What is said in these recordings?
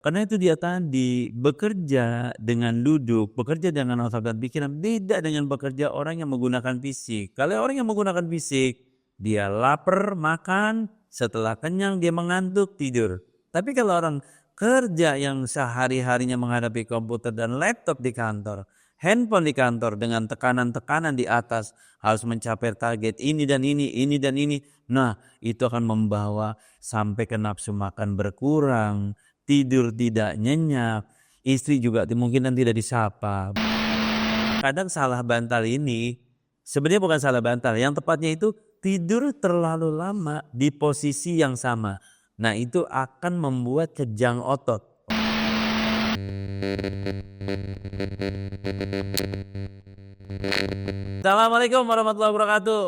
Karena itu dia tadi, bekerja dengan duduk, bekerja dengan otak dan pikiran, beda dengan bekerja orang yang menggunakan fisik. Kalau orang yang menggunakan fisik, dia lapar, makan, setelah kenyang dia mengantuk, tidur. Tapi kalau orang kerja yang sehari-harinya menghadapi komputer dan laptop di kantor, handphone di kantor dengan tekanan-tekanan di atas, harus mencapai target ini dan ini dan ini. Nah, itu akan membawa sampai ke nafsu makan berkurang, tidur tidak nyenyak, istri juga kemungkinan tidak disapa. Kadang salah bantal ini sebenarnya bukan salah bantal, yang tepatnya itu tidur terlalu lama di posisi yang sama. Nah, itu akan membuat kejang otot. Assalamualaikum warahmatullahi wabarakatuh.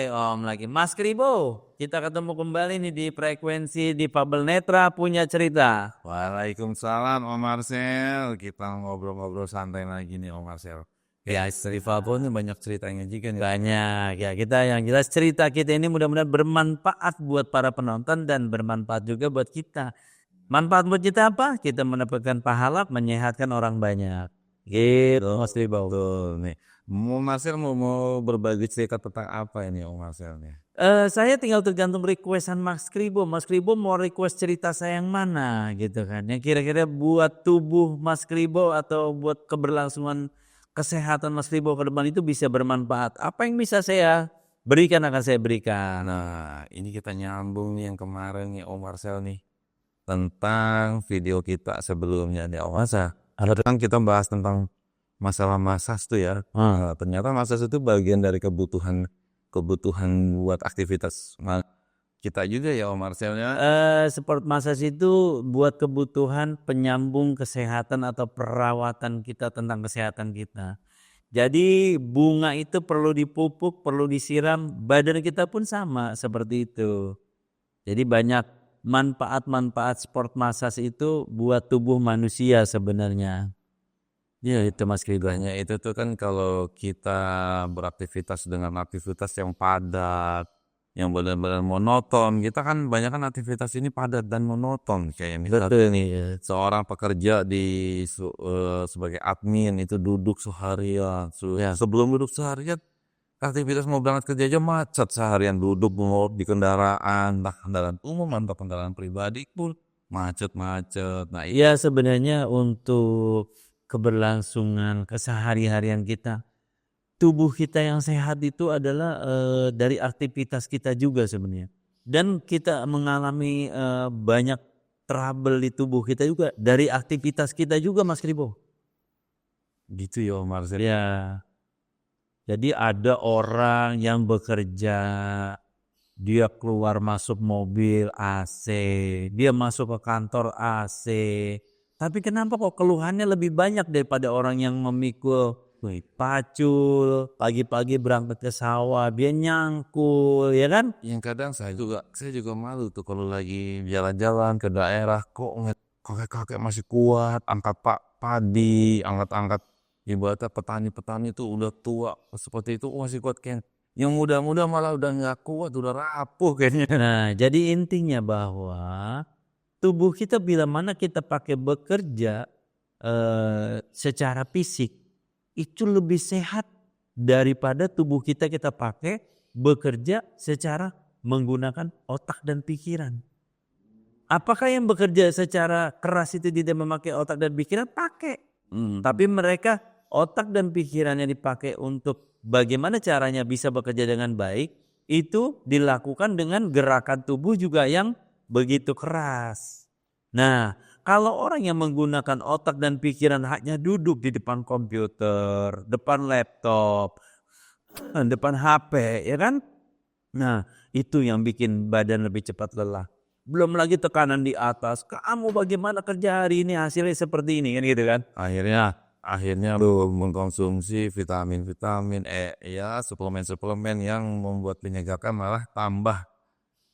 Om lagi. Mas Kribo, kita ketemu kembali nih di frekuensi di Fabel Netra punya cerita. Waalaikumsalam Om Marcel. Kita ngobrol-ngobrol santai lagi nih Om Marcel. Ya, Istri Fabel ini banyak ceritanya juga nih. banyak ya, kita yang jelas cerita kita ini mudah-mudahan bermanfaat buat para penonton dan bermanfaat juga buat kita. Manfaat buat kita apa? Kita mendapatkan pahala menyehatkan orang banyak. Gitu Mas Kribo. Betul nih. Om Marcel mau berbagi cerita tentang apa ini Om Marcel nih? Saya tinggal tergantung requestan Mas Kribo. Mas Kribo mau request cerita saya yang mana gitu kan. Yang kira-kira buat tubuh Mas Kribo atau buat keberlangsungan kesehatan Mas Kribo ke depan itu bisa bermanfaat. Apa yang bisa saya berikan akan saya berikan. Nah, ini kita nyambung nih yang kemarin nih Om Marcel nih. Tentang video kita sebelumnya nih Om Marcel. Kan kita bahas tentang masalah massage tuh ya. Ternyata massage itu bagian dari kebutuhan buat aktivitas kita juga ya Om Marcel ya. Sport massage itu buat kebutuhan penyambung kesehatan atau perawatan kita tentang kesehatan kita. Jadi bunga itu perlu dipupuk, perlu disiram, badan kita pun sama seperti itu. Jadi banyak manfaat-manfaat sport massage itu buat tubuh manusia sebenarnya. Ya itu Mas Ridhonya itu tuh kan kalau kita beraktivitas dengan aktivitas yang padat, yang benar-benar monoton, kita kan banyak kan aktivitas ini padat dan monoton kayak misalnya Betul nih. Ya. seorang pekerja sebagai admin itu duduk seharian, sebelum duduk seharian aktivitas mau berangkat kerja aja macet seharian duduk mau di kendaraan, entah kendaraan umum atau kendaraan pribadi pun macet-macet. Nah, Ya sebenarnya untuk keberlangsungan kesehari-harian kita, tubuh kita yang sehat itu adalah dari aktivitas kita juga sebenarnya. Dan kita mengalami banyak trouble di tubuh kita juga dari aktivitas kita juga Mas Kribo. gitu ya Om Marcel. Ya, jadi ada orang yang bekerja, dia keluar masuk mobil AC, dia masuk ke kantor AC. Tapi kenapa kok keluhannya lebih banyak daripada orang yang memikul pacul, pagi-pagi berangkat ke sawah, dia nyangkul, ya kan? Yang kadang saya juga malu tuh kalau lagi jalan-jalan ke daerah kok ngeliat kakek-kakek masih kuat angkat padi, angkat-angkat ibaratnya petani-petani tuh udah tua seperti itu masih kuat kayak yang muda-muda malah udah nggak kuat, udah rapuh kayaknya. Nah, jadi intinya bahwa tubuh kita bila mana kita pakai bekerja secara fisik itu lebih sehat daripada tubuh kita pakai bekerja secara menggunakan otak dan pikiran. Apakah yang bekerja secara keras itu tidak memakai otak dan pikiran? Pakai. Tapi mereka otak dan pikirannya dipakai untuk bagaimana caranya bisa bekerja dengan baik, itu dilakukan dengan gerakan tubuh juga yang begitu keras. Nah, kalau orang yang menggunakan otak dan pikiran hanya duduk di depan komputer, depan laptop, depan HP, ya kan? Nah, itu yang bikin badan lebih cepat lelah. Belum lagi tekanan di atas. Kamu bagaimana kerja hari ini hasilnya seperti ini kan gitu kan? Akhirnya lu mengkonsumsi vitamin-vitamin ya suplemen-suplemen yang membuat penyegakan malah tambah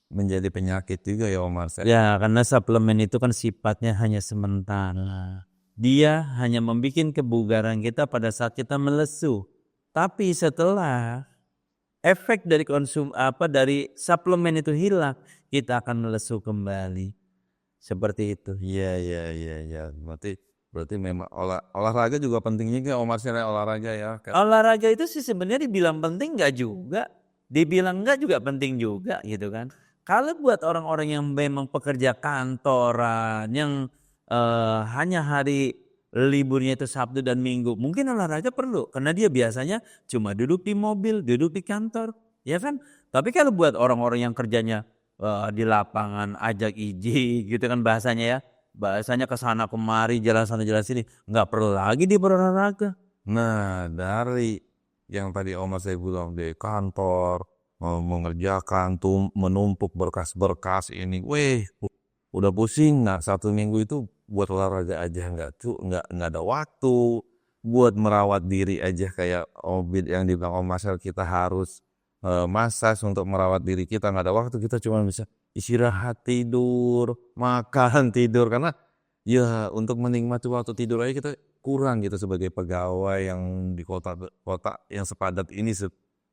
menjadi penyakit juga ya Om Marcel. Ya, karena suplemen itu kan sifatnya hanya sementara. Dia hanya membuat kebugaran kita pada saat kita melesu. Tapi setelah efek dari dari suplemen itu hilang, kita akan melesu kembali. Seperti itu. Iya, iya, iya, iya. Berarti memang olahraga juga penting juga Om Marcel ya, olahraga ya. Olahraga itu sih sebenarnya dibilang penting nggak juga, dibilang nggak juga penting juga gitu kan. Kalau buat orang-orang yang memang pekerja kantoran yang hanya hari liburnya itu Sabtu dan Minggu, mungkin olahraga perlu karena dia biasanya cuma duduk di mobil, duduk di kantor, ya kan. Tapi kalau buat orang-orang yang kerjanya di lapangan ajak iji gitu kan bahasanya ya, bahasanya ke sana kemari, jalan sana jalan sini, nggak perlu lagi dia berolahraga. Nah, dari yang tadi Om saya bilang di kantor, mengerjakan tuh menumpuk berkas-berkas ini, udah pusing. Nah, 1 minggu itu buat olahraga aja nggak ada waktu. Buat merawat diri aja kayak yang dibilang Om Marcel kita harus massage untuk merawat diri kita, nggak ada waktu, kita cuma bisa istirahat, tidur, makan, tidur. Karena ya untuk menikmati waktu tidur aja kita kurang gitu sebagai pegawai yang di kota yang sepadat ini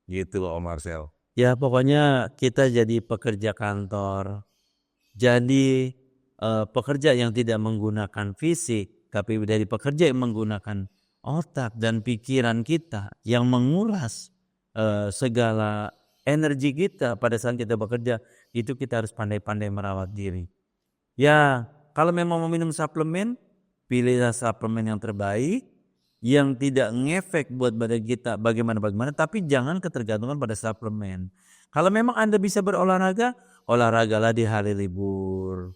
gitu loh Om Marcel. Ya pokoknya kita jadi pekerja kantor, jadi pekerja yang tidak menggunakan fisik, tapi dari pekerja yang menggunakan otak dan pikiran kita yang menguras segala energi kita pada saat kita bekerja, itu kita harus pandai-pandai merawat diri. Ya kalau memang mau minum suplemen, pilihlah suplemen yang terbaik, yang tidak ngefek buat badan kita bagaimana, tapi jangan ketergantungan pada suplemen. Kalau memang Anda bisa berolahraga, olahragalah di hari libur.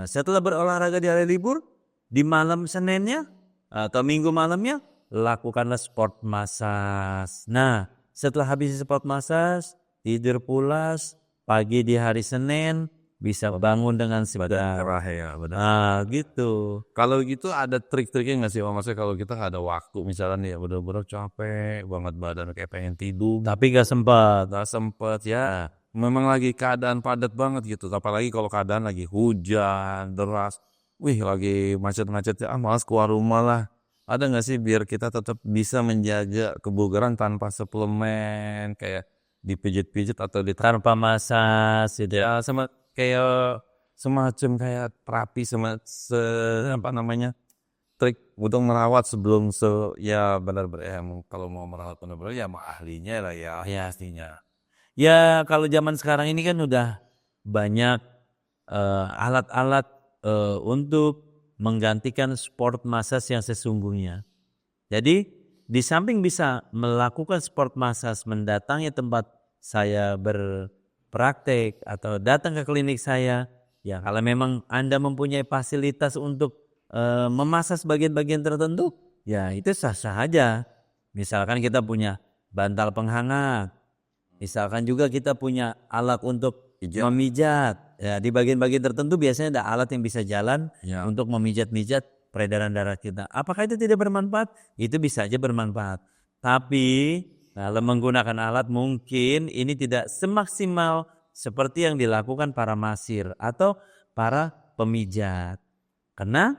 Setelah berolahraga di hari libur, di malam Seninnya atau Minggu malamnya, lakukanlah sport massage. Nah, setelah habis sport massage, tidur pulas, pagi di hari Senin, bisa bangun dengan segar. Cerah ya, benar. Nah gitu. Kalau gitu ada trik-triknya nggak sih Om Marcel kalau kita nggak ada waktu misalnya ya bener-bener capek banget badan kayak pengen tidur, Tapi gak sempat. nggak sempet ya. Memang lagi keadaan padat banget gitu. Apalagi kalau keadaan lagi hujan deras, lagi macet-macet ya, malas keluar rumah lah. Ada nggak sih biar kita tetap bisa menjaga kebugaran tanpa suplemen kayak dipijit-pijit atau Tanpa massage gitu ya. ya sama kayak semacam kayak terapi trik untuk merawat sebelum ya benar-benar ya kalau mau merawat benar-benar ya sama ahlinya lah ya aslinya. Ya kalau zaman sekarang ini kan udah banyak alat-alat untuk menggantikan sport massage yang sesungguhnya. Jadi di samping bisa melakukan sport massage, mendatangi tempat saya berpraktek atau datang ke klinik saya, ya kalau memang Anda mempunyai fasilitas untuk memasas bagian-bagian tertentu, ya itu sah-sah aja. Misalkan kita punya bantal penghangat, misalkan juga kita punya alat untuk memijat. Ya, di bagian-bagian tertentu biasanya ada alat yang bisa jalan Ya. untuk memijat-mijat peredaran darah kita. Apakah itu tidak bermanfaat? Itu bisa aja bermanfaat. Tapi kalau menggunakan alat mungkin ini tidak semaksimal seperti yang dilakukan para masir atau para pemijat. Karena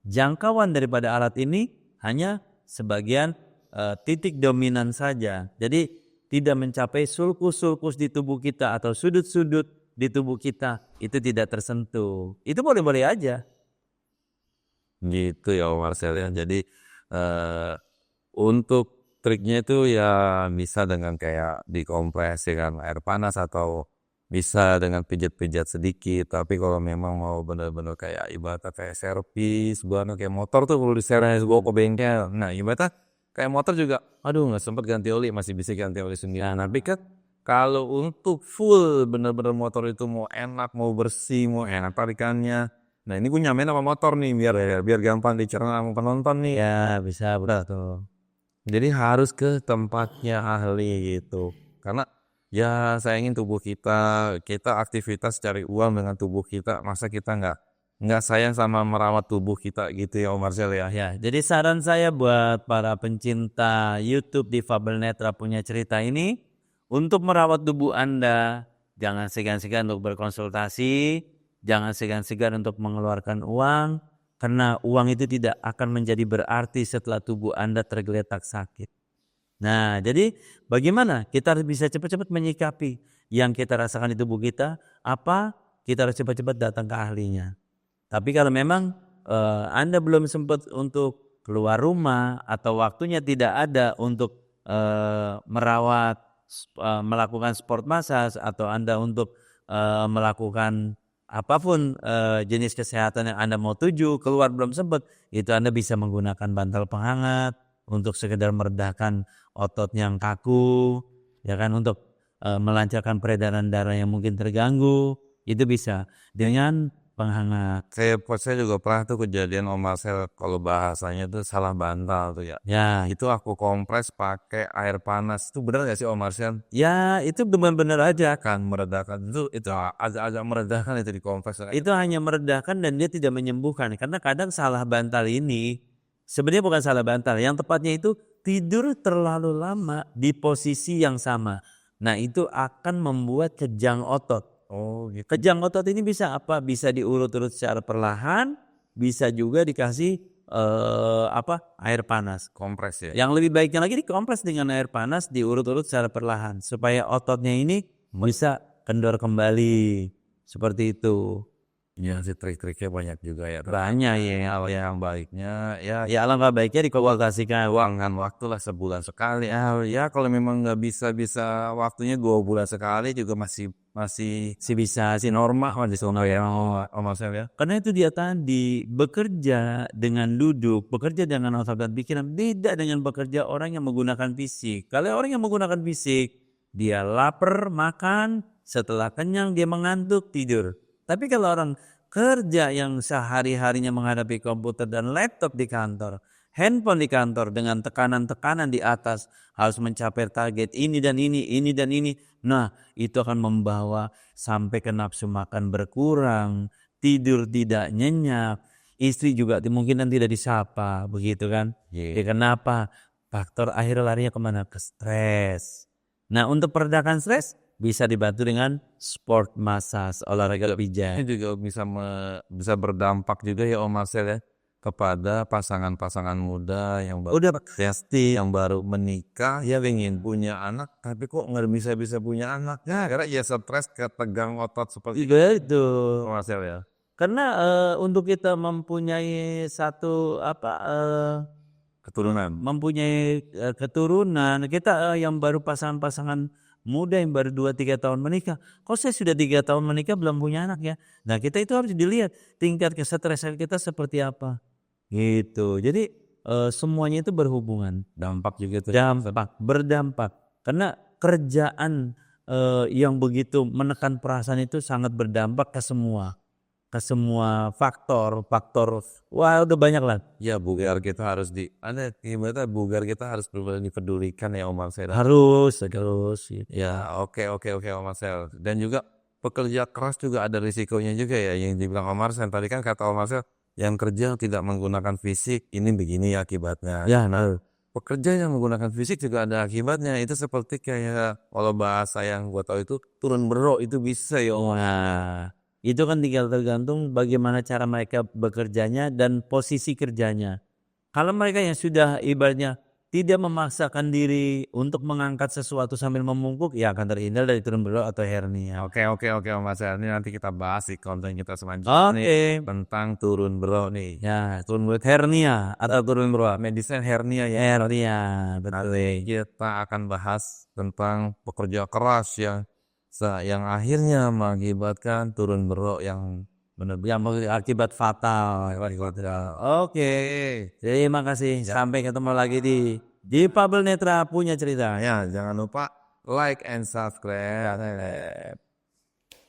jangkauan daripada alat ini hanya sebagian titik dominan saja. Jadi tidak mencapai sulkus-sulkus di tubuh kita atau sudut-sudut di tubuh kita itu tidak tersentuh. Itu boleh-boleh aja. Gitu ya Om Marcel ya. Jadi untuk triknya itu ya bisa dengan kayak dikompres dengan air panas atau bisa dengan pijat-pijat sedikit. Tapi kalau memang mau benar-benar kayak ibaratnya kayak servis, kayak motor tuh perlu diservis bawa ke bengkel. Nah ibaratnya kayak motor juga, aduh nggak sempet ganti oli, masih bisa ganti oli sendiri. Nah, tapi kan kalau untuk full bener-bener motor itu mau enak, mau bersih, mau enak tarikannya. Nah ini gue nyamain sama motor nih biar gampang dicerna sama penonton nih. Ya bisa betul. Jadi harus ke tempatnya ahli gitu. Karena ya sayangin tubuh kita aktivitas cari uang dengan tubuh kita, masa kita nggak sayang sama merawat tubuh kita gitu ya Om Marcel ya. Ya, jadi saran saya buat para pencinta YouTube di Fabel Netra punya cerita ini, untuk merawat tubuh Anda, jangan segan-segan untuk berkonsultasi, jangan segan-segan untuk mengeluarkan uang, karena uang itu tidak akan menjadi berarti setelah tubuh Anda tergeletak sakit. Nah, jadi bagaimana kita harus bisa cepat-cepat menyikapi yang kita rasakan di tubuh kita, apa kita harus cepat-cepat datang ke ahlinya. Tapi kalau memang Anda belum sempat untuk keluar rumah atau waktunya tidak ada untuk merawat, melakukan sport massage, atau Anda untuk melakukan apapun jenis kesehatan yang Anda mau tuju, keluar belum sempat, itu Anda bisa menggunakan bantal penghangat untuk sekedar meredahkan otot yang kaku, ya kan, untuk melancarkan peredaran darah yang mungkin terganggu, itu bisa dengan penghangat. Saya juga pernah tuh kejadian Om Marcel, kalau bahasanya tuh salah bantal tuh ya. Ya, Itu aku kompres pakai air panas. Itu benar gak sih Om Marcel? ya itu benar-benar aja. Kan meredakan itu agak-agak meredakan itu di kompres. Itu hanya meredakan dan dia tidak menyembuhkan. Karena kadang salah bantal ini sebenarnya bukan salah bantal. Yang tepatnya itu tidur terlalu lama di posisi yang sama. Nah, itu akan membuat kejang otot. Oh gitu. Kejang otot ini bisa apa? Bisa diurut-urut secara perlahan, bisa juga dikasih air panas. Kompres ya. Yang lebih baiknya lagi dikompres dengan air panas, diurut-urut secara perlahan supaya ototnya ini bisa kendor kembali. Seperti itu. Iya sih, trik-triknya banyak juga ya. Banyak ya. Yang baiknya ya Ya alangkah baiknya dikonsultasikan. luangkan waktu lah sebulan sekali. Ya kalau memang nggak bisa waktunya 2 bulan sekali juga masih Bisa sih normal masih ya Om Marcel ya. Karena itu dia tadi bekerja dengan duduk, bekerja dengan otak dan pikiran, beda dengan bekerja orang yang menggunakan fisik. Kalau orang yang menggunakan fisik, dia lapar, makan, setelah kenyang dia mengantuk, tidur. Tapi kalau orang kerja yang sehari-harinya menghadapi komputer dan laptop di kantor, handphone di kantor dengan tekanan-tekanan di atas, harus mencapai target ini dan ini. Nah, itu akan membawa sampai ke nafsu makan berkurang, tidur tidak nyenyak, istri juga kemungkinan tidak disapa, begitu kan? Ya, kenapa? Faktor akhir larinya kemana? Ke stres. Nah, untuk meredakan stres bisa dibantu dengan sport massage, olahraga pijat. Ini juga bisa berdampak juga ya Om Marcel ya, kepada pasangan-pasangan muda yang baru yang baru menikah, ya ingin punya anak tapi kok nggak bisa punya anak ya, karena ya stres, ketegang otot seperti Itu. Om Marcel ya. Karena untuk kita mempunyai satu mempunyai keturunan, kita yang baru pasangan-pasangan muda yang baru 2-3 tahun menikah. Kok saya sudah 3 tahun menikah belum punya anak ya? Nah, kita itu harus dilihat tingkat kesetresan kita seperti apa. Gitu. Jadi semuanya itu berhubungan. Dampak juga tuh. Berdampak. Karena kerjaan yang begitu menekan perasaan itu sangat berdampak ke semua faktor. Wah, udah banyak lah. Ya bugar kita harus bugar kita harus dipedulikan ya Om Marcel. Harus gitu. Ya oke Om Marcel. Dan juga pekerja keras juga ada risikonya juga ya, yang dibilang Om Marcel tadi kan, kata Om Marcel yang kerja tidak menggunakan fisik ini begini akibatnya. Ya, nah. Pekerja yang menggunakan fisik juga ada akibatnya. Itu seperti kayak kalau bahasa yang gua tahu itu turun berok, itu bisa ya Om. Wah, itu kan tinggal tergantung bagaimana cara mereka bekerjanya dan posisi kerjanya. Kalau mereka yang sudah ibaratnya tidak memaksakan diri untuk mengangkat sesuatu sambil membungkuk, ya akan terhindar dari turun berok atau hernia. Oke Om Marcel, ini nanti kita bahas di konten kita selanjutnya nih, tentang turun berok nih. Ya, turun berok hernia atau turun berok. Medicine hernia ya. Hernia, betul. Kita akan bahas tentang pekerja keras yang akhirnya mengakibatkan turun berok yang akibat fatal. Oke. Terima kasih. Sampai ketemu lagi di Pabel Netra Punya Cerita. Ya, jangan lupa like and subscribe.